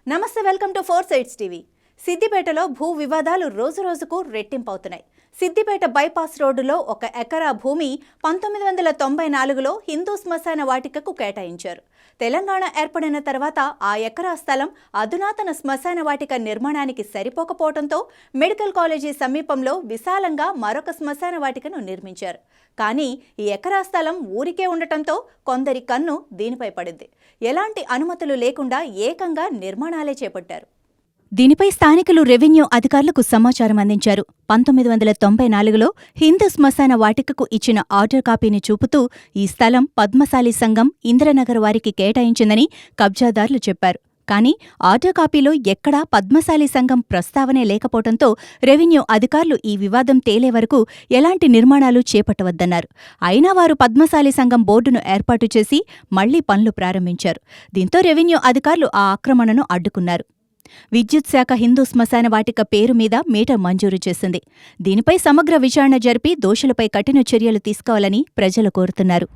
నమస్తే, welcome to 4 sides TV. సిద్దిపేటలో భూ వివాదాలు రోజురోజుకు రెట్టింపవుతున్నాయి. సిద్దిపేట బైపాస్ రోడ్డులో 1 ఎకరా భూమి 1994లో హిందూ శ్మశాన వాటికకు కేటాయించారు. తెలంగాణ ఏర్పడిన తర్వాత ఆ ఎకరా స్థలం అధునాతన శ్మశాన వాటిక నిర్మాణానికి సరిపోకపోవడంతో మెడికల్ కాలేజీ సమీపంలో విశాలంగా మరొక శ్మశాన వాటికను నిర్మించారు. కానీ ఈ ఎకరా స్థలం ఊరికే ఉండటంతో కొందరి కన్ను దీనిపై పడింది. ఎలాంటి అనుమతులు లేకుండా ఏకంగా నిర్మాణాలే చేపట్టారు. దీనిపై స్థానికులు రెవెన్యూ అధికారులకు సమాచారం అందించారు. 1994లో హిందూ శ్మశాన వాటికకు ఇచ్చిన ఆర్డర్ కాపీని చూపుతూ ఈ స్థలం పద్మశాలి సంఘం ఇంద్రనగర్ వారికి కేటాయించిందని కబ్జాదారులు చెప్పారు. కానీ ఆర్డర్ కాపీలో ఎక్కడా పద్మశాలి సంఘం ప్రస్తావనే లేకపోవడంతో రెవెన్యూ అధికారులు ఈ వివాదం తేలే వరకు ఎలాంటి నిర్మాణాలు చేపట్టవద్దన్నారు. అయినా వారు పద్మశాలి సంఘం బోర్డును ఏర్పాటు చేసి మళ్లీ పనులు ప్రారంభించారు. దీంతో రెవెన్యూ అధికారులు ఆ ఆక్రమణను అడ్డుకున్నారు. విద్యుత్ శాఖ హిందూ శ్మశాన వాటిక పేరు మీద మీటర్ మంజూరు చేసింది. దీనిపై సమగ్ర విచారణ జరిపి దోషులపై కఠిన చర్యలు తీసుకోవాలని ప్రజలు కోరుతున్నారు.